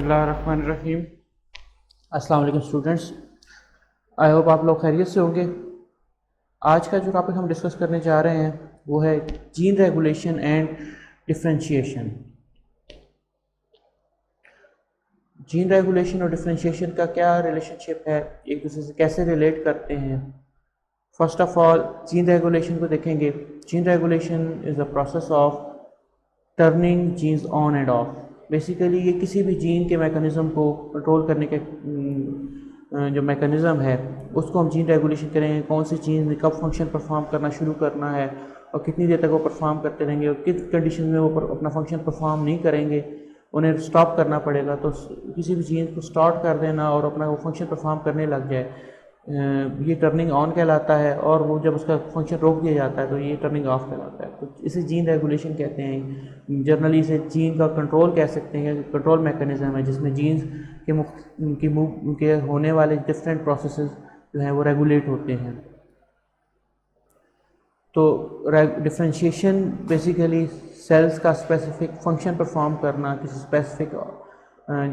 बिस्मिल्लाहिर्रहमानिर्रहीम। अस्सलाम वालेकुम स्टूडेंट्स, आई होप आप लोग खैरियत से होंगे। आज का जो टॉपिक हम डिस्कस करने जा रहे हैं वो है gene regulation and differentiation. Gene regulation और डिफरेंशिएशन का क्या रिलेशनशिप है, एक दूसरे से कैसे रिलेट करते हैं। First of all gene regulation को देखेंगे। Gene regulation is a process of turning genes on and off. Basically ये किसी भी जीन के मैकेनिज़्म को कंट्रोल करने के जो मैकेनिज़्म है उसको हम जीन रेगुलेशन करेंगे। कौन सी जीन ने कब फंक्शन परफॉर्म करना शुरू करना है और कितनी देर तक वो परफॉर्म करते रहेंगे और किस कंडीशन में वो अपना फंक्शन परफॉर्म नहीं करेंगे, उन्हें स्टॉप करना पड़ेगा। तो किसी भी जीन को स्टार्ट कर देना और अपना वो फंक्शन परफॉर्म करने लग जाए, ये टर्निंग ऑन कहलाता है, और वो जब उसका फंक्शन रोक दिया जाता है तो ये टर्निंग ऑफ कहलाता है। तो इसे जीन रेगुलेशन कहते हैं। जनरली इसे जीन का कंट्रोल कह सकते हैं, कंट्रोल मैकेनिज़्म है जिसमें जीन्स के होने वाले डिफरेंट प्रोसेसेस जो हैं वो रेगुलेट होते हैं। तो डिफरेंशिएशन बेसिकली सेल्स का स्पेसिफिक फंक्शन परफॉर्म करना, किसी स्पेसिफिक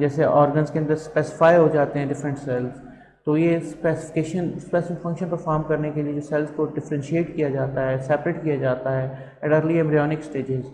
जैसे ऑर्गन्स के अंदर स्पेसिफाई हो जाते हैं डिफरेंट सेल्स, तो ये स्पेसिफिक फंक्शन परफॉर्म करने के लिए जो सेल्स को डिफरेंशिएट किया जाता है, सेपरेट किया जाता है एट अर्ली एम्ब्रियोनिक स्टेजेस,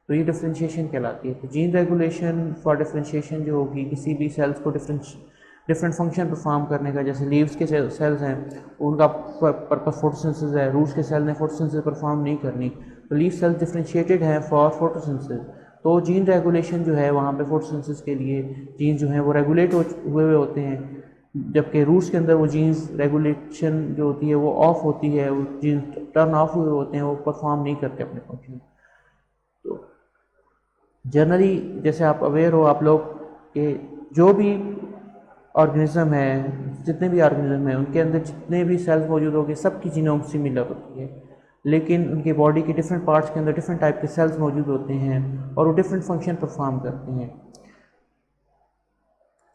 तो ये डिफरेंशिएशन कहलाती है। तो जीन रेगुलेशन फॉर डिफरेंशिएशन जो होगी किसी भी सेल्स को डिफरेंट फंक्शन परफॉर्म करने का, जैसे लीव्स के सेल्स हैं उनका पर्पस फोटोसिंथेसिस है, रूट्स के सेल ने फोटोसिंथेसिस परफॉर्म नहीं करनी, तो लीव सेल्स डिफरेंशिएटेड हैं फॉर फोटोसिंथेसिस। तो जीन रेगुलेशन जो है वहाँ पे फोटोसिंथेसिस के लिए जीन जो हैं वो रेगुलेट हुए होते हैं, जबकि रूट्स के अंदर वो जीन्स रेगुलेशन जो होती है वो ऑफ होती है, वो जीन्स टर्न ऑफ हुए होते हैं, वो परफॉर्म नहीं करते अपने फंक्शन। तो जनरली जैसे आप अवेयर हो आप लोग कि जो भी ऑर्गेनिज्म है, जितने भी ऑर्गेनिज्म हैं उनके अंदर जितने भी सेल्स मौजूद होंगे सबकी जीनोम सिमिलर होती है, लेकिन उनके बॉडी के डिफरेंट पार्ट्स के अंदर डिफरेंट टाइप के सेल्स मौजूद होते हैं और वो डिफरेंट फंक्शन परफॉर्म करते हैं।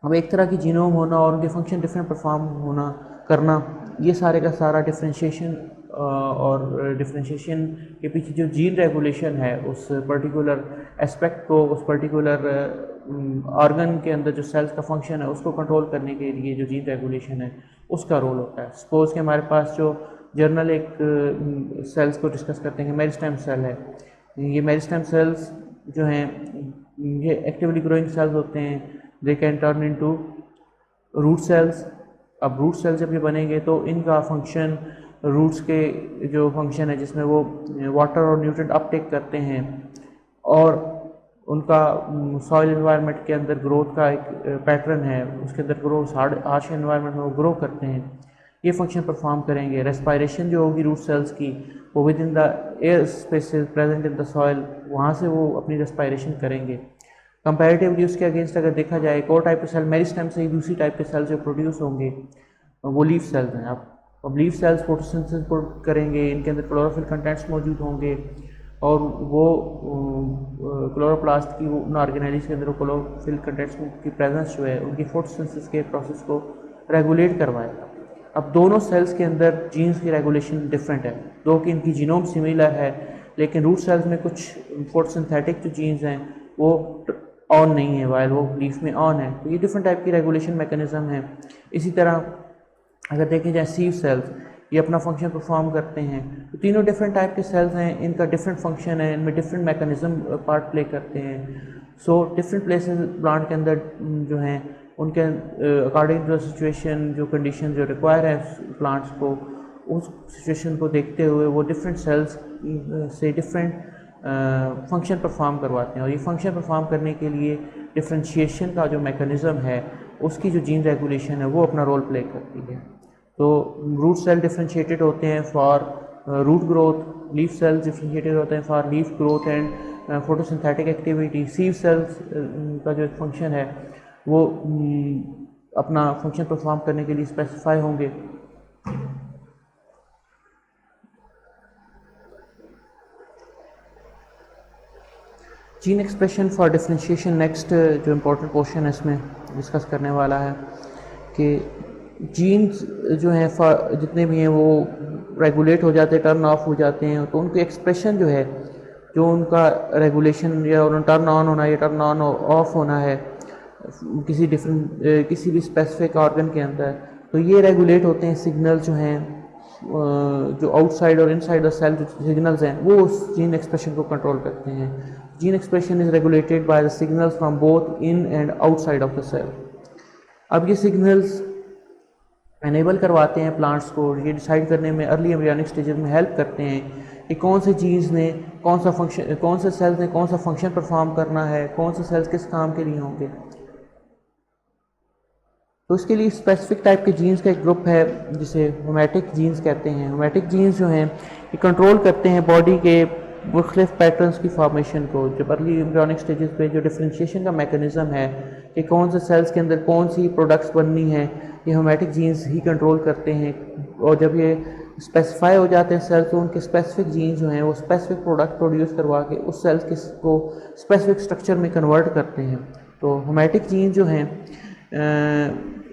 अब एक तरह की जीनोम होना और उनके फंक्शन डिफरेंट परफॉर्म होना करना, ये सारे का सारा डिफरेंशिएशन और डिफरेंशिएशन के पीछे जो जीन रेगुलेशन है उस पर्टिकुलर एस्पेक्ट को, उस पर्टिकुलर ऑर्गन के अंदर जो सेल्स का फंक्शन है उसको कंट्रोल करने के लिए जो जीन रेगुलेशन है उसका रोल होता है। सपोज़ कि हमारे पास जो जर्नल एक सेल्स को डिस्कस करते हैं, मेरिस्टेम सेल है। ये मेरिस्टेम सेल्स जो हैं ये एक्टिवली ग्रोइंग सेल्स होते हैं, they can turn into root cells. अब रूट सेल जब ये बनेंगे तो इनका फंक्शन, रूट्स के जो फंक्शन है जिसमें वो वाटर और न्यूट्रिएंट अपटेक करते हैं और उनका सॉइल एनवायरनमेंट के अंदर ग्रोथ का एक पैटर्न है, उसके अंदर ग्रो हार्श एनवायरनमेंट में वो ग्रो करते हैं, ये फंक्शन परफॉर्म करेंगे। रेस्पायरेशन जो होगी रूट सेल्स की वो with in the air spaces present in the soil, वहाँ से वो अपनी रेस्पायरेशन करेंगे। कंपैरेटिवली उसके अगेंस्ट अगर देखा जाए एक और टाइप के सेल मेरिस्टेम से ही दूसरी टाइप के सेल जो प्रोड्यूस होंगे वो लीफ सेल्स हैं। अब लीफ सेल्स फोटोसिंथेसिस करेंगे, इनके अंदर क्लोरोफिल कंटेंट्स मौजूद होंगे और वो क्लोरोप्लास्ट की उन ऑर्गेनेलिज के अंदर क्लोरोफिल कंटेंट्स की प्रेजेंस जो है उनकी फोटोसिंथेसिस के प्रोसेस को रेगुलेट करवाएगा। अब दोनों सेल्स के अंदर जीन्स की रेगुलेशन डिफरेंट है, दो कि इनकी जीनोम सिमिलर है, लेकिन रूट सेल्स में कुछ फोटोसिंथेटिक जो जीन्स हैं वो ऑन नहीं है वाइल वो लीफ में ऑन है। तो ये डिफरेंट टाइप की रेगुलेशन मैकेनिज्म है। इसी तरह अगर देखें जाए सीव सेल्स, ये अपना फंक्शन परफॉर्म करते हैं। तो तीनों डिफरेंट टाइप के सेल्स हैं, इनका डिफरेंट फंक्शन है, इनमें डिफरेंट मैकेनिज्म पार्ट प्ले करते हैं। सो डिफरेंट प्लेसेस प्लांट के अंदर जो हैं उनके अकॉर्डिंग टू सिचुएशन, जो कंडीशन जो रिक्वायर है प्लांट्स को, उस सिचुएशन को देखते हुए वो डिफरेंट सेल्स से डिफरेंट फंक्शन परफॉर्म करवाते हैं। और ये फंक्शन परफॉर्म करने के लिए डिफरेंशिएशन का जो मैकेनिज़्म है उसकी जो जीन रेगुलेशन है वो अपना रोल प्ले करती है। तो रूट सेल डिफरेंशिएटेड होते हैं for root growth, leaf cells differentiated होते हैं for leaf growth and photosynthetic activity. Sieve cells का जो फंक्शन है वो अपना फंक्शन परफॉर्म करने के लिए स्पेसिफाई होंगे। Gene expression for differentiation next जो इम्पोर्टेंट पोर्शन है इसमें डिस्कस करने वाला है कि जीन्स जो हैं जितने भी हैं वो रेगुलेट हो जाते हैं, टर्न ऑफ हो जाते हैं, तो उनकी एक्सप्रेशन जो है, जो उनका रेगुलेशन या टर्न ऑन होना या टर्न ऑन ऑफ होना है, किसी भी स्पेसिफिक ऑर्गन के अंदर, तो ये रेगुलेट होते हैं सिग्नल जो हैं, जो आउटसाइड और इनसाइड द सेल जो सिग्नल्स हैं वो उस जीन एक्सप्रेशन को कंट्रोल करते हैं। Gene expression is regulated by the signals from both in and outside of the cell. अब ये सिग्नल्स एनेबल करवाते हैं प्लांट्स को, ये डिसाइड करने में अर्ली एम्ब्रियोनिक स्टेजेस में हेल्प करते हैं कि कौन से जीन्स ने कौन से सेल्स ने कौन सा फंक्शन परफॉर्म करना है, कौन से सेल्स किस काम के लिए होंगे। तो इसके लिए स्पेसिफिक टाइप के जीन्स का एक ग्रुप है जिसे होमेटिक जीन्स कहते हैं। होमेटिक जीन्स जो हैं ये कंट्रोल करते हैं बॉडी के मुख्तलिफ पैटर्न्स की फॉर्मेशन को। जब अर्ली एम्ब्रियोनिक स्टेजेस पे जो डिफरेंशिएशन का मैकेनिज्म है कि कौन से सेल्स के अंदर कौन सी प्रोडक्ट्स बननी है, ये होमेटिक जीन्स ही कंट्रोल करते हैं। और जब ये स्पेसिफाई हो जाते हैं सेल्स, तो उनके स्पेसिफिक जीन्स जो हैं वो स्पेसिफिक प्रोडक्ट प्रोड्यूस करवा के उस सेल्स को स्पेसिफिक स्ट्रक्चर में कन्वर्ट करते हैं। तो होमेटिक जीन्स जो हैं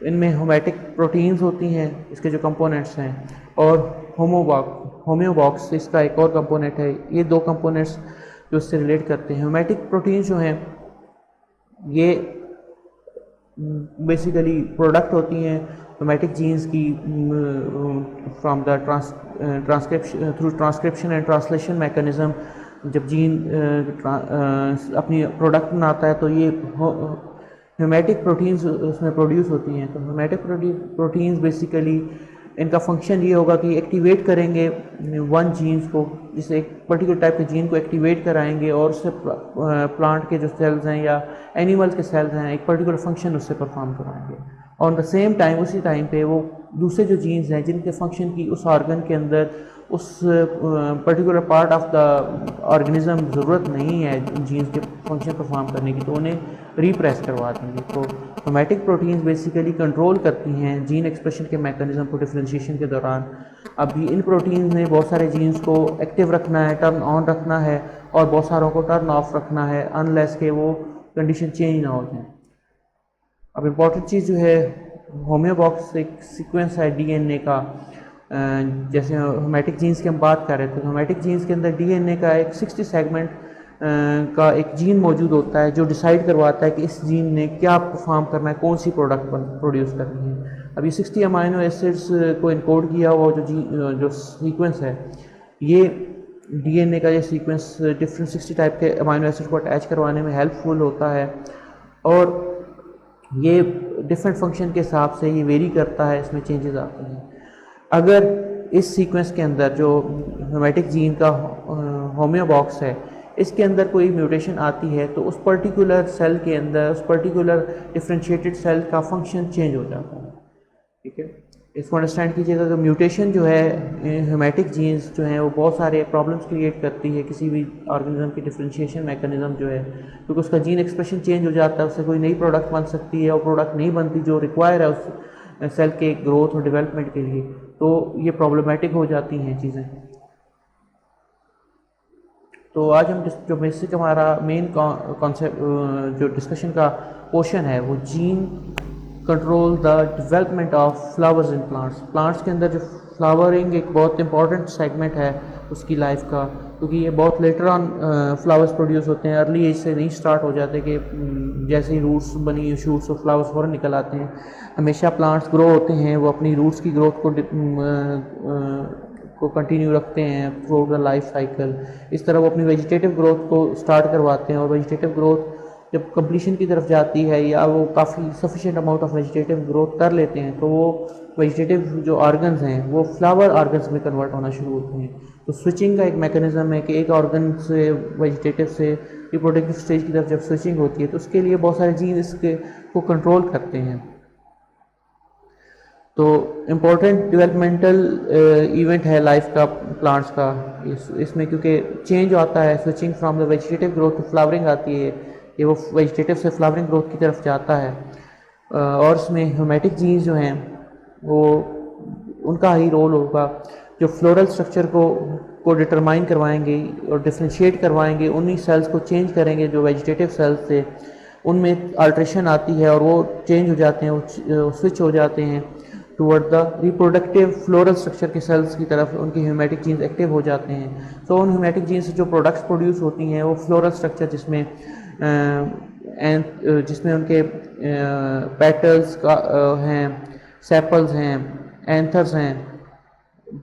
इनमें होमेटिक प्रोटीन्स होती हैं, इसके जो कंपोनेंट्स हैं, और होम्योबॉक्स इसका एक और कंपोनेंट है। ये दो कंपोनेंट्स जो इससे रिलेट करते हैं। होमेटिक प्रोटीन्स जो हैं ये बेसिकली प्रोडक्ट होती हैं होमेटिक जीन्स की from the through transcription and translation mechanism. जब जीन अपनी प्रोडक्ट बनाता है तो ये होमेटिक प्रोटीन्स उसमें प्रोड्यूस होती हैं। तो होमेटिक प्रोटीन्स बेसिकली इनका फंक्शन ये होगा कि एक्टिवेट करेंगे वन जीन्स को, जिसे एक पर्टिकुलर टाइप के जीन को एक्टिवेट कराएंगे और उससे प्लांट के जो सेल्स हैं या एनिमल्स के सेल्स हैं एक पर्टिकुलर फंक्शन उससे परफॉर्म कराएंगे। ऑन द सेम टाइम उसी टाइम पे वो दूसरे जो जीन्स हैं जिनके फंक्शन की उस ऑर्गन के अंदर उस particular part of the organism ज़रूरत नहीं है जीन्स के फंक्शन परफॉर्म करने की, तो उन्हें रिप्रेस करवा देंगे। तो होमेटिक प्रोटीन्स बेसिकली कंट्रोल करती हैं जीन एक्सप्रेशन के मैकेनिज्म को डिफरेंशिएशन के दौरान। अभी इन प्रोटीन्स ने बहुत सारे जीन्स को एक्टिव रखना है, टर्न ऑन रखना है, और बहुत सारों को टर्न ऑफ रखना है अनलेस के वो कंडीशन चेंज ना हो जाए। अब इम्पॉर्टेंट चीज़ जो है, होम्योबॉक्स एक सीक्वेंस है डीएनए का। जैसे होमेटिक जीन्स की हम बात कर रहे थे, तो होमेटिक जीन्स के अंदर डीएनए का एक 60 सेगमेंट का एक जीन मौजूद होता है जो डिसाइड करवाता है कि इस जीन ने क्या परफॉर्म करना है, कौन सी प्रोडक्ट प्रोड्यूस करनी है। अब ये 60 अमाइनो एसिड्स को इनकोड किया हुआ जो सीक्वेंस है, ये डीएनए का ये सीक्वेंस डिफरेंट 60 टाइप के अमाइनो एसिड को अटैच करवाने में हेल्पफुल होता है, और ये डिफरेंट फंक्शन के हिसाब से ये वेरी करता है, इसमें चेंजेस आते हैं। अगर इस सीक्वेंस के अंदर जो होमेटिक जीन का होम्योबॉक्स है इसके अंदर कोई म्यूटेशन आती है तो उस पर्टिकुलर सेल के अंदर उस पर्टिकुलर डिफरेंशिएटेड सेल का फंक्शन चेंज हो जाता है। ठीक है, इसको अंडरस्टैंड कीजिएगा कि म्यूटेशन जो है होमेटिक जीन्स जो हैं वो बहुत सारे प्रॉब्लम्स क्रिएट करती है किसी भी ऑर्गेनिज्म की डिफरेंशिएशन मैकेनिज्म जो है, क्योंकि उसका जीन एक्सप्रेशन चेंज हो जाता है, उससे कोई नई प्रोडक्ट बन सकती है और प्रोडक्ट नहीं बनती जो रिक्वायर है उस सेल के ग्रोथ और डेवलपमेंट के लिए, तो ये प्रॉब्लमेटिक हो जाती हैं चीज़ें। तो आज हम जो बेसिक हमारा मेन कॉन्सेप्ट जो डिस्कशन का पोर्शन है वो gene control the development of flowers in plants. Plants के अंदर जो फ्लावरिंग एक बहुत इंपॉर्टेंट सेगमेंट है उसकी लाइफ का, क्योंकि ये बहुत लेटर ऑन फ्लावर्स प्रोड्यूस होते हैं, अर्ली एज से नहीं स्टार्ट हो जाते कि जैसे ही रूट्स बनी शूट्स और फ्लावर्स फ़ौरन निकल आते हैं। हमेशा प्लांट्स ग्रो होते हैं, वो अपनी रूट्स की ग्रोथ को कंटिन्यू रखते हैं थ्रू द लाइफ साइकिल। इस तरह वो अपनी वेजिटेटिव ग्रोथ को स्टार्ट करवाते हैं, और वेजिटेटिव ग्रोथ जब कंप्लीशन की तरफ जाती है या वो काफ़ी sufficient amount of vegetative growth कर लेते हैं तो वो वेजिटेटिव जो ऑर्गन्स हैं वो फ्लावर ऑर्गन्स में कन्वर्ट होना शुरू होते हैं। तो स्विचिंग का एक मैकेनिज्म है कि एक ऑर्गन से वेजिटेटिव से रिप्रोडक्टिव स्टेज की तरफ जब स्विचिंग होती है तो उसके लिए बहुत सारे जीन इसके को कंट्रोल करते हैं। तो इम्पोर्टेंट डेवलपमेंटल इवेंट है लाइफ का प्लांट्स का, इसमें क्योंकि चेंज आता है, switching from the vegetative growth to flowering आती है, ये वो वेजिटेटिव से फ्लावरिंग ग्रोथ की तरफ जाता है। और इसमें होमेटिक जीन्स जो हैं वो उनका ही रोल होगा जो फ्लोरल स्ट्रक्चर को डिटरमाइन करवाएंगे और डिफ्रेंशिएट करवाएंगे, उन्हीं सेल्स को चेंज करेंगे जो वेजिटेटिव सेल्स थे उनमें अल्ट्रेशन आती है और वो चेंज हो जाते हैं, वो स्विच हो जाते हैं toward the reproductive floral structure के सेल्स की तरफ, उनके ह्यूमेटिक जीन्स एक्टिव हो जाते हैं। तो उन ह्यूमेटिक जीन्स से जो प्रोडक्ट्स प्रोड्यूस होती हैं वो फ्लोरल स्ट्रक्चर जिसमें जिसमें उनके पेटल्स का हैं, सेपल्स हैं, एंथर्स हैं,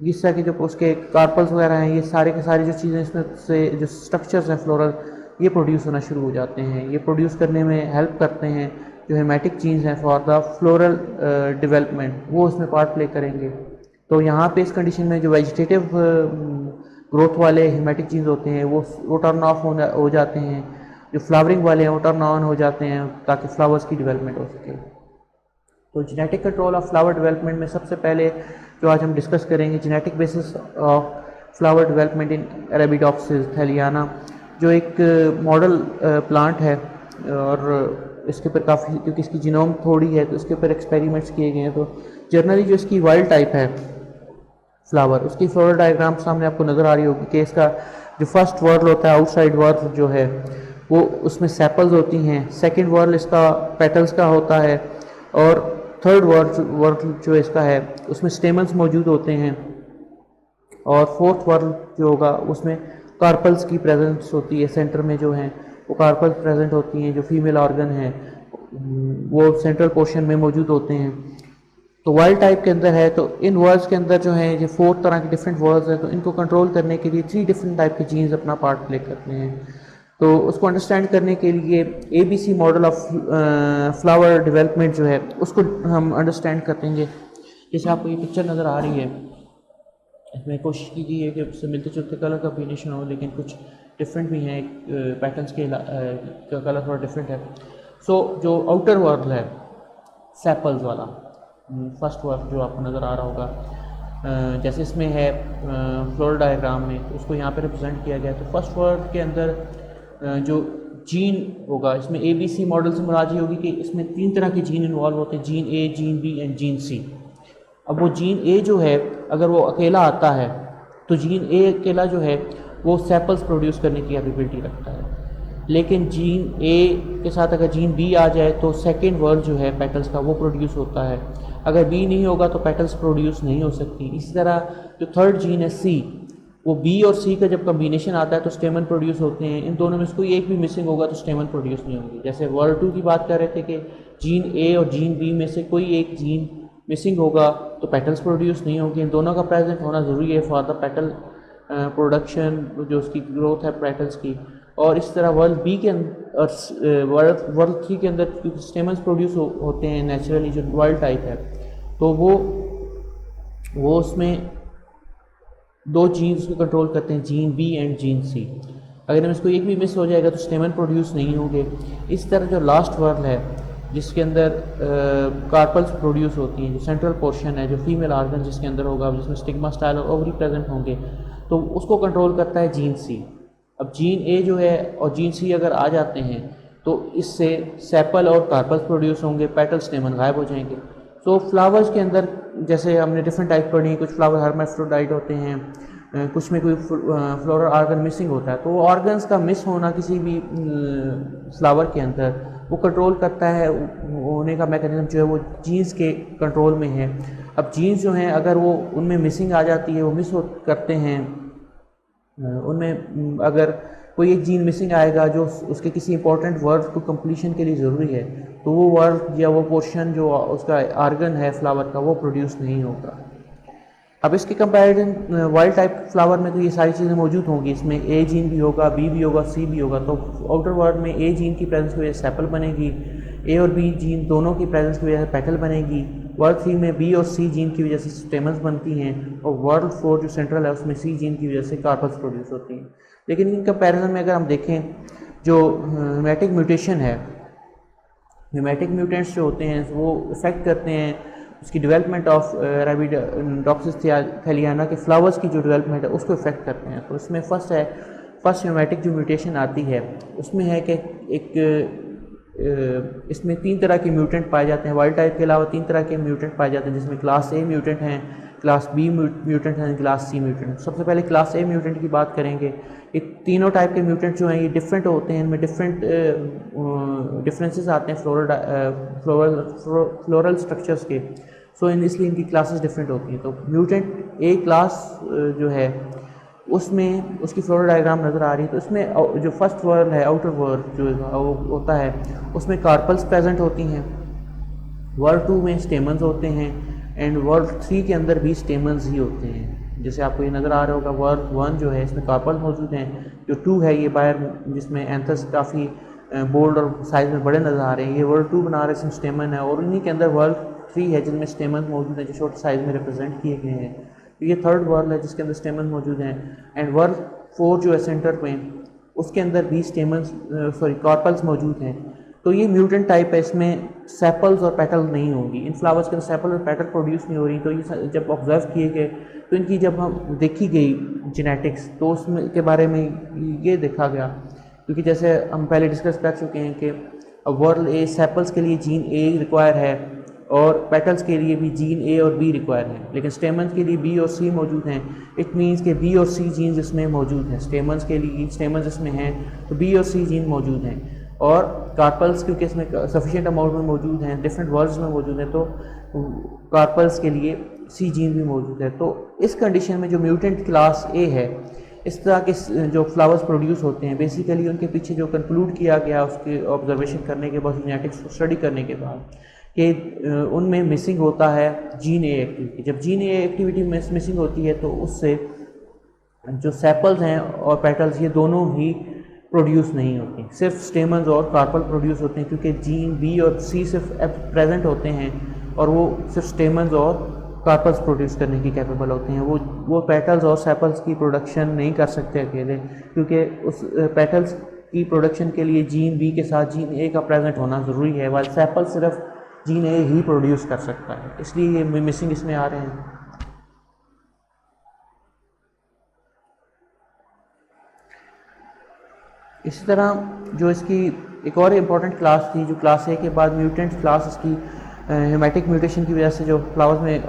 इस तरह के जो उसके कार्पल्स वगैरह हैं, ये सारे के सारी जो चीज़ें इसमें से जो स्ट्रक्चर्स हैं फ्लोरल, ये प्रोड्यूस होना शुरू हो जाते हैं। ये प्रोड्यूस करने में हेल्प करते हैं जो हेमेटिक जीन्स हैं फॉर द फ्लोरल डेवलपमेंट, वो उसमें पार्ट प्ले करेंगे। तो यहाँ पे इस कंडीशन में जो वेजिटेटिव ग्रोथ वाले हेमेटिक जीन्स होते हैं वो टर्न ऑफ हो जाते हैं, जो फ्लावरिंग वाले हैं वो टर्न ऑन हो जाते हैं ताकि फ्लावर्स की डेवलपमेंट हो सके। तो genetic control of flower development में सबसे पहले जो आज हम डिस्कस करेंगे, genetic basis of flower development in Arabidopsis थैलियाना, जो एक मॉडल प्लांट है और इसके ऊपर काफ़ी, क्योंकि इसकी जीनोम थोड़ी है तो इसके ऊपर एक्सपेरिमेंट्स किए गए हैं। तो जनरली जो इसकी वाइल्ड टाइप है फ्लावर, उसकी फ्लोरल डायग्राम सामने आपको नज़र आ रही होगी कि इसका जो फर्स्ट वर्ल होता है, आउटसाइड वर्ल जो है वो उसमें सेपल्स होती हैं, सेकंड वर्ल इसका पेटल्स का होता है और थर्ड वर्ल जो इसका है उसमें स्टेमन्स मौजूद होते हैं और फोर्थ वर्ल जो होगा उसमें कार्पल्स की प्रेजेंस होती है। सेंटर में जो हैं वो कार्पल्स प्रेजेंट होती हैं, जो फीमेल ऑर्गन है वो सेंट्रल पोर्शन में मौजूद होते हैं। तो वाइल्ड टाइप के अंदर है तो इन वर्ड्स के अंदर जो है ये 4 तरह के डिफरेंट वर्ड्स हैं, तो इनको कंट्रोल करने के लिए 3 डिफरेंट टाइप के जीन्स अपना पार्ट प्ले करते हैं। तो उसको अंडरस्टैंड करने के लिए ABC model of flower development जो है उसको हम अंडरस्टैंड करेंगे। जैसे आपको ये पिक्चर नज़र आ रही है, इसमें कोशिश की गई है कि उससे मिलते जुलते कलर का कॉम्बिनेशन हो, लेकिन कुछ डिफरेंट भी हैं, पैटर्न्स के का कलर थोड़ा डिफरेंट है। सो जो आउटर वर्ल है सेपल्स वाला, फर्स्ट वर्ल जो आपको नज़र आ रहा होगा, जैसे इसमें है फ्लोरल डायग्राम में, तो उसको यहाँ पे रिप्रेजेंट किया गया। तो फर्स्ट वर्ल के अंदर जो जीन होगा, इसमें ABC मॉडल से मुराद ये होगी कि इसमें 3 तरह के जीन इन्वॉल्व होते हैं, gene A, gene B and gene C। अब वो जीन A जो है अगर वो अकेला आता है तो जीन A अकेला जो है वो सेपल्स प्रोड्यूस करने की एबिलिटी रखता है, लेकिन जीन A के साथ अगर जीन B आ जाए तो सेकेंड वर्ल जो है पेटल्स का वो प्रोड्यूस होता है। अगर B नहीं होगा तो पेटल्स प्रोड्यूस नहीं हो सकती। इसी तरह जो थर्ड जीन है C, वो B और C का जब कम्बिनेशन आता है तो स्टेमन प्रोड्यूस होते हैं। इन दोनों में से कोई एक भी मिसिंग होगा तो स्टेमन प्रोड्यूस नहीं होंगे। जैसे वर्ल्ड 2 की बात कर रहे थे कि जीन A और जीन B में से कोई एक जीन मिसिंग होगा तो पेटल्स प्रोड्यूस नहीं होंगे। इन दोनों का प्रेजेंट होना ज़रूरी है फॉर द पेटल प्रोडक्शन, जो उसकी ग्रोथ है पेटल्स की। और इस तरह वर्ल्ड B के अंदर वर्ल्ड 3 के अंदर क्योंकि स्टेमन्स प्रोड्यूस होते हैं नेचुरली, जो वाइल्ड टाइप है, तो वो उसमें 2 जीन्स को कंट्रोल करते हैं, gene B and gene C। अगर इनमें से कोई एक भी मिस हो जाएगा तो स्टेमन प्रोड्यूस नहीं होंगे। इस तरह जो लास्ट वर्ल है जिसके अंदर कार्पल्स प्रोड्यूस होती हैं, जो सेंट्रल पोर्शन है, जो फीमेल ऑर्गन जिसके अंदर होगा, जिसमें स्टिग्मा, स्टाइल और ओवरी प्रेजेंट होंगे, तो उसको कंट्रोल करता है जीन C। अब जीन A जो है और जीन C अगर आ जाते हैं तो इससे सेपल और कार्पल्स प्रोड्यूस होंगे, पेटल स्टेमन गायब हो जाएंगे। तो फ्लावर्स के अंदर जैसे हमने डिफरेंट टाइप पढ़ी, कुछ फ्लावर हर्माफ्रोडाइट होते हैं, कुछ में कोई फ्लोरल ऑर्गन मिसिंग होता है, तो वो ऑर्गन्स का मिस होना किसी भी फ्लावर के अंदर वो कंट्रोल करता है, होने का मैकेनिज्म जो है वो जीन्स के कंट्रोल में है। अब जीन्स जो हैं अगर वो उनमें मिसिंग आ जाती है, वो मिस करते हैं, उनमें अगर कोई एक जीन मिसिंग आएगा जो उसके किसी इंपॉर्टेंट वर्ड को कंप्लीशन के लिए ज़रूरी है, तो वो वर्ड या वो पोर्शन जो उसका आर्गन है फ्लावर का वो प्रोड्यूस नहीं होगा। अब इसके कंपैरिजन वाइल्ड टाइप फ्लावर में तो ये सारी चीज़ें मौजूद होंगी, इसमें A जीन भी होगा, B भी होगा, C भी होगा। तो आउटर वर्ड में A जीन की प्रेजेंस की वजह से सेपल बनेगी, A और B जीन दोनों की प्रेजेंस की वजह से पेटल बनेगी। वर्ड 3 में B और C जीन की वजह से स्टेमन्स बनती हैं, और वर्ड 4 जो सेंट्रल है उसमें C जीन की वजह से कार्पल्स प्रोड्यूस होती हैं। लेकिन इन कंपैरिजन में अगर हम देखें जो हेमेटिक म्यूटेशन है, हेमेटिक म्यूटेंट्स जो होते हैं वो इफेक्ट करते हैं उसकी डेवलपमेंट ऑफ अरेबिडोप्सिस थैलियाना के फ्लावर्स की जो डेवलपमेंट है उसको इफेक्ट करते हैं। तो इसमें फर्स्ट हेमेटिक जो म्यूटेशन आती है उसमें है कि इसमें 3 तरह के म्यूटेंट पाए जाते हैं। वाइल्ड टाइप के अलावा 3 तरह के म्यूटेंट पाए जाते हैं, जिसमें क्लास A म्यूटेंट हैं, क्लास B म्यूटेंट हैं, क्लास C म्यूटेंट। सबसे पहले क्लास A म्यूटेंट की बात करेंगे। ये तीनों टाइप के म्यूटेंट जो हैं ये डिफरेंट होते हैं, इनमें डिफरेंसेस आते हैं फ्लोरल स्ट्रक्चर्स के। इसलिए इनकी क्लासेस डिफरेंट होती हैं। तो म्यूटेंट A क्लास जो है उसमें उसकी फ्लोरल डायग्राम नज़र आ रही है। तो इसमें जो फर्स्ट वर्ल है, आउटर वर्ल जो वो होता है, उसमें कार्पल्स प्रेजेंट होती हैं। वर्ल 2 में स्टेमन्स होते हैं एंड वर्ल 3 के अंदर भी स्टेमन्स ही होते हैं। जैसे आपको ये नज़र आ रहा होगा, वर्ल 1 जो है इसमें कार्पल मौजूद हैं, जो 2 है ये बाहर जिसमें एंथस काफ़ी बोल्ड और साइज़ में बड़े नज़र आ रहे हैं, ये वर्ल 2 बना रहे हैं, इसमें स्टेमन है। और उन्हीं के अंदर वर्ल 3 है जिनमें स्टेमन मौजूद हैं, जो छोटे साइज़ में रिप्रेजेंट किए गए हैं। तो ये थर्ड वर्ल है जिसके अंदर स्टेमन मौजूद हैं। एंड वर्ल 4 जो है सेंटर में, उसके अंदर भी स्टेमन्स कार्पल्स मौजूद हैं। तो ये म्यूटेंट टाइप है, इसमें सेपल्स और पेटल नहीं होंगी। इन फ्लावर्स के अंदर सेपल और पेटल प्रोड्यूस नहीं हो रही। तो ये जब ऑब्जर्व किए गए तो इनकी जब हम देखी गई जेनेटिक्स, तो उसमें के बारे में ये देखा गया, क्योंकि जैसे हम पहले डिस्कस कर चुके हैं कि वर्ल ए सेपल्स के लिए जीन ए रिक्वायर है और पेटल्स के लिए भी जीन ए और बी रिक्वायर है, लेकिन स्टेमन्स के लिए बी और सी मौजूद हैं। इट मीन्स कि बी और सी जीन्स इसमें मौजूद हैं। स्टेमन्स के लिए स्टेमन्स इसमें हैं तो बी और सी जीन मौजूद हैं। और कार्पल्स क्योंकि इसमें सफिशिएंट अमाउंट में मौजूद हैं, डिफरेंट वर्ड्स में मौजूद हैं, तो कार्पल्स के लिए सी जीन भी मौजूद है। तो इस कंडीशन में जो म्यूटेंट क्लास ए है, इस तरह के जो फ्लावर्स प्रोड्यूस होते हैं, बेसिकली उनके पीछे जो कंक्लूड किया गया उसके ऑब्जर्वेशन करने के बाद, जेनेटिक्स को स्टडी करने के बाद, कि उनमें मिसिंग होता है जीन ए एक्टिविटी। जब जीन ए एक्टिविटी मिसिंग होती है तो उससे जो सेपल्स हैं और पेटल्स ये दोनों ही प्रोड्यूस नहीं होती, सिर्फ स्टेमन्स और कार्पल प्रोड्यूस होते हैं, क्योंकि जीन बी और सी सिर्फ प्रेजेंट होते हैं और वो सिर्फ स्टेमन्स और कार्पल्स प्रोड्यूस करने की कैपेबल होते हैं। वो पेटल्स और सेपल्स की प्रोडक्शन नहीं कर सकते अकेले, क्योंकि उस पेटल्स की प्रोडक्शन के लिए जीन बी के साथ जीन ए का प्रेजेंट होना ज़रूरी है, वाइल सेपल सिर्फ जीन ए ही प्रोड्यूस कर सकता है। इसलिए ये मिसिंग इसमें आ रहे हैं। इसी तरह जो इसकी एक और इम्पॉर्टेंट क्लास थी, जो क्लास ए के बाद म्यूटेंट क्लास इसकी हेमेटिक म्यूटेशन की वजह से जो फ्लावर्स में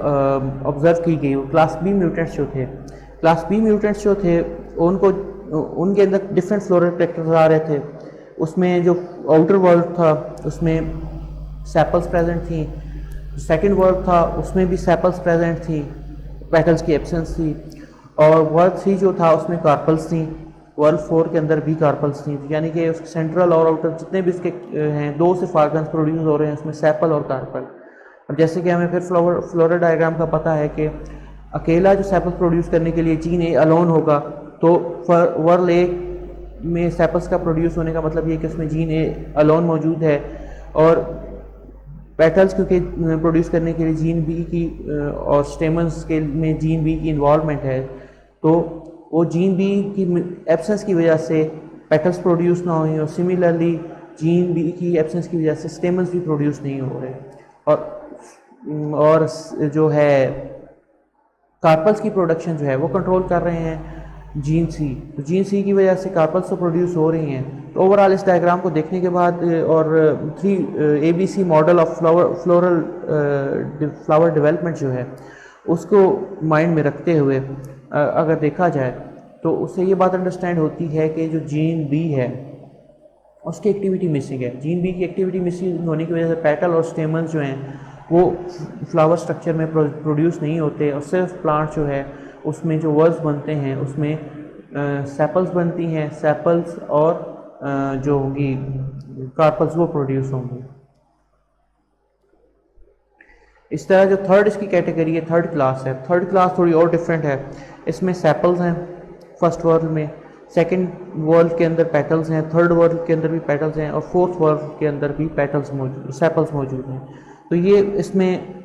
ऑब्जर्व की गई, वो क्लास बी म्यूटेंट्स जो थे। क्लास बी म्यूटेंट्स जो थे उनको उनके अंदर डिफरेंट फ्लोरल कैरेक्टर्स आ रहे थे। उसमें जो आउटर वर्ल्ड था उसमें सेपल्स प्रेजेंट थी, सेकंड वर्ल्ड था उसमें भी सेपल्स प्रेजेंट थी, पेटल्स की एब्सेंस थी। और वर्ल्ड 3 जो था उसमें कार्पल्स थी, वर्ल्ड 4 के अंदर भी कार्पल्स थी। यानी कि उसके सेंट्रल और आउटर जितने भी इसके हैं, 2 से ऑर्गन्स प्रोड्यूस हो रहे हैं, उसमें सेपल और कार्पल। अब जैसे कि हमें फिर फ्लोरल डायग्राम का पता है कि अकेला जो सेपल प्रोड्यूस करने के लिए जीन ए अलोन होगा, तो वर्ल्ड ए में सेपल्स का प्रोड्यूस होने का मतलब ये कि उसमें जीन ए अलोन मौजूद है। और पेटल्स क्योंकि प्रोड्यूस करने के लिए जीन बी की और स्टेमन्स के में जीन बी की इन्वॉल्वमेंट है, तो वो जीन बी की एब्सेंस की वजह से पेटल्स प्रोड्यूस ना हुए, और सिमिलरली जीन बी की एब्सेंस की वजह से स्टेमन्स भी प्रोड्यूस नहीं हो रहे। और जो है कार्पल्स की प्रोडक्शन जो है वो कंट्रोल कर रहे हैं जीन सी। तो जीन सी की वजह से कार्पल्स तो प्रोड्यूस हो रही हैं। तो ओवरऑल इस डायग्राम को देखने के बाद और 3 ABC model of flower development जो है उसको माइंड में रखते हुए अगर देखा जाए तो उससे ये बात अंडरस्टैंड होती है कि जो जीन बी है उसकी एक्टिविटी मिसिंग है। जीन बी की एक्टिविटी मिसिंग होने की वजह से पेटल और स्टेमन्स जो हैं वो फ्लावर स्ट्रक्चर में प्रोड्यूस नहीं होते, और सिर्फ प्लांट जो है उसमें जो वर्ड्स बनते हैं उसमें सेपल्स बनती हैं, सेपल्स और जो होंगी कार्पल्स वो प्रोड्यूस होंगी। इस तरह जो थर्ड इसकी कैटेगरी है, थर्ड क्लास है। थर्ड क्लास थोड़ी और डिफरेंट है। इसमें सेपल्स हैं फर्स्ट वर्ल्ड में, सेकंड वर्ल्ड के अंदर पेटल्स हैं, थर्ड वर्ल्ड के अंदर भी पेटल्स हैं, और फोर्थ वर्ल्ड के अंदर भी पेटल्स मौजूद, सेपल्स मौजूद हैं। तो ये इसमें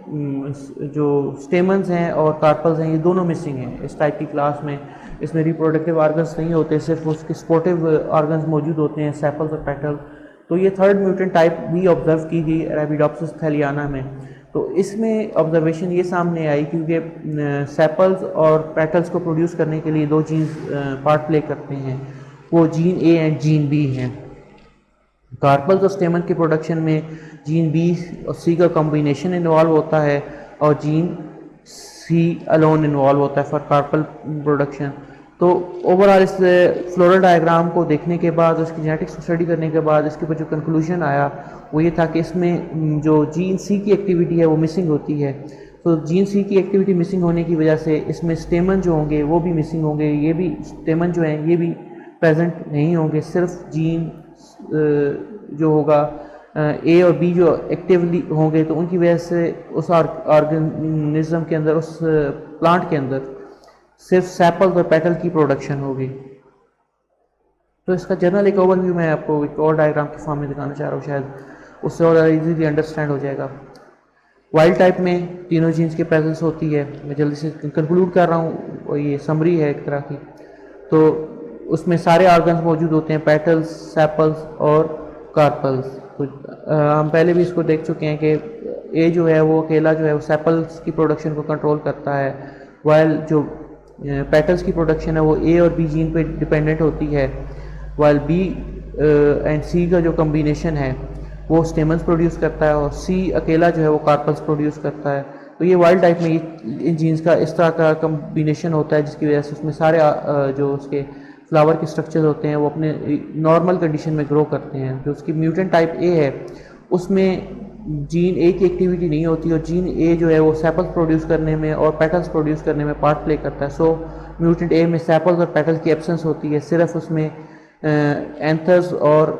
जो स्टेमन्स हैं और कार्पल्स हैं ये दोनों मिसिंग हैं इस टाइप की क्लास में। इसमें रिप्रोडक्टिव ऑर्गन्स नहीं होते, सिर्फ उसके स्पोर्टिव ऑर्गन्स मौजूद होते हैं, सेपल्स और पेटल। तो ये थर्ड म्यूटेंट टाइप भी ऑब्जर्व की गई अरेबिडोप्सिस थैलियाना में। तो इसमें ऑब्जर्वेशन ये सामने आई क्योंकि सेपल्स और पेटल्स को प्रोड्यूस करने के लिए 2 जीन्स पार्ट प्ले करते हैं, वो gene A and gene B हैं। कार्पल्स और स्टेमन के प्रोडक्शन में जीन बी और सी का कॉम्बिनेशन इन्वॉल्व होता है, और जीन सी अलोन इन्वॉल्व होता है फॉर कार्पल प्रोडक्शन। तो ओवरऑल इस फ्लोरल डायग्राम को देखने के बाद, उसकी जेनेटिक्स को स्टडी करने के बाद इसके ऊपर जो कंक्लूजन आया वो ये था कि इसमें जो जीन सी की एक्टिविटी है वो मिसिंग होती है, तो जीन सी की एक्टिविटी मिसिंग होने की वजह से इसमें स्टेमन जो होंगे वो भी मिसिंग होंगे, ये भी स्टेमन जो हैं ये भी प्रेजेंट नहीं होंगे, सिर्फ जीन जो होगा ए और बी जो एक्टिवली होंगे तो उनकी वजह से उस ऑर्गेनिज्म के अंदर, उस प्लांट के अंदर सिर्फ सेपल्स और पेटल की प्रोडक्शन होगी। तो इसका जनरल एक ओवरव्यू मैं आपको एक और डायग्राम के फॉर्म में दिखाना चाह रहा हूँ, शायद उससे और इजीली अंडरस्टैंड हो जाएगा। वाइल्ड टाइप में तीनों जीन्स की प्रेजेंस होती है। मैं जल्दी से कंक्लूड कर रहा हूँ, और ये समरी है एक तरह की। तो उसमें सारे ऑर्गन्स मौजूद होते हैं, पेटल्स, सेपल्स और कार्पल्स। तो हम पहले भी इसको देख चुके हैं कि ए जो है वो अकेला जो है वो सेपल्स की प्रोडक्शन को कंट्रोल करता है, वाइल जो पेटल्स की प्रोडक्शन है वो ए और बी जीन पे डिपेंडेंट होती है, वाइल बी एंड सी का जो कम्बिनेशन है वो स्टेमन्स प्रोड्यूस करता है, और सी अकेला जो है वो कार्पल्स प्रोड्यूस करता है। तो ये वाइल्ड टाइप में इन जीन्स का इस तरह का कम्बिनेशन होता है, जिसकी वजह से उसमें सारे जो उसके फ्लावर के स्ट्रक्चर्स होते हैं वो अपने नॉर्मल कंडीशन में ग्रो करते हैं। जो उसकी म्यूटेंट टाइप ए है उसमें जीन ए की एक्टिविटी नहीं होती, और जीन ए जो है वो सेपल्स प्रोड्यूस करने में और पेटल्स प्रोड्यूस करने में पार्ट प्ले करता है। सो म्यूटेंट ए में सेपल्स और पेटल्स की एब्सेंस होती है, सिर्फ उसमें एंथर्स और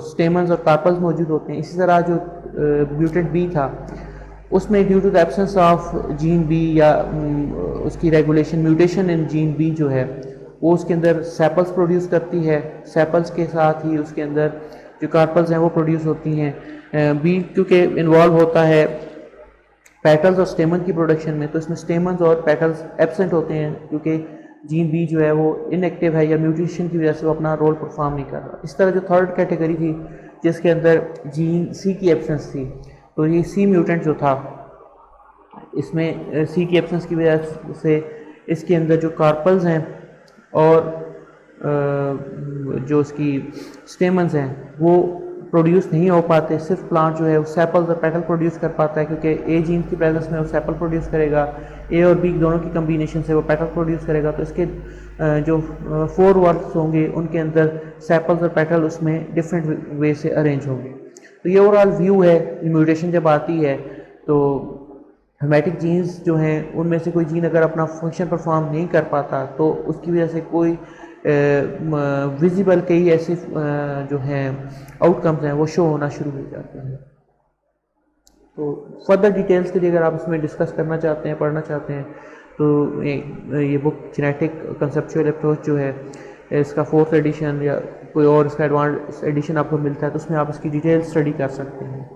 स्टेमन्स और कार्पल्स मौजूद होते हैं। इसी तरह जो म्यूटेंट बी था उसमें due to the absence of gene B या उसकी regulation mutation in gene B जो है वो उसके अंदर सेपल्स प्रोड्यूस करती है, सेपल्स के साथ ही उसके अंदर जो कार्पल्स हैं वो प्रोड्यूस होती हैं। बी क्योंकि इन्वॉल्व होता है पेटल्स और स्टेमन की प्रोडक्शन में, तो इसमें स्टेमन्स और पेटल्स एब्सेंट होते हैं क्योंकि जीन बी जो है वो इनएक्टिव है या म्यूटेशन की वजह से वो अपना रोल परफॉर्म नहीं कर रहा। इस तरह जो थर्ड कैटेगरी थी जिसके अंदर जीन सी की एब्सेंस थी, तो ये सी म्यूटेंट जो था इसमें सी की एब्सेंस की वजह से इसके अंदर जो कार्पल्स हैं और जो उसकी स्टेमन्स हैं वो प्रोड्यूस नहीं हो पाते। सिर्फ प्लांट जो है वो सेपल्स और पेटल प्रोड्यूस कर पाता है, क्योंकि ए जीन की प्रेजेंस में वो सेपल प्रोड्यूस करेगा, ए और बी दोनों की कम्बिनेशन से वो पेटल प्रोड्यूस करेगा। तो इसके जो 4 वर्ड्स होंगे उनके अंदर सेपल्स और पेटल उसमें डिफरेंट वे से अरेंज होंगे। तो ये ओवरऑल व्यू है। म्यूटेशन जब आती है तो हेमेटिक जीन्स जो हैं उनमें से कोई जीन अगर अपना फंक्शन परफॉर्म नहीं कर पाता तो उसकी वजह से कोई विजिबल कई ऐसे जो हैं आउटकम्स हैं वो शो होना शुरू हो जाते हैं। तो फर्दर डिटेल्स के लिए अगर आप इसमें डिस्कस करना चाहते हैं, पढ़ना चाहते हैं, तो ये बुक जेनेटिक कंसेप्चुअल अप्रोच जो है इसका 4th एडिशन या कोई और इसका एडवांस एडिशन आपको मिलता है, तो उसमें आप इसकी डिटेल स्टडी कर सकते हैं।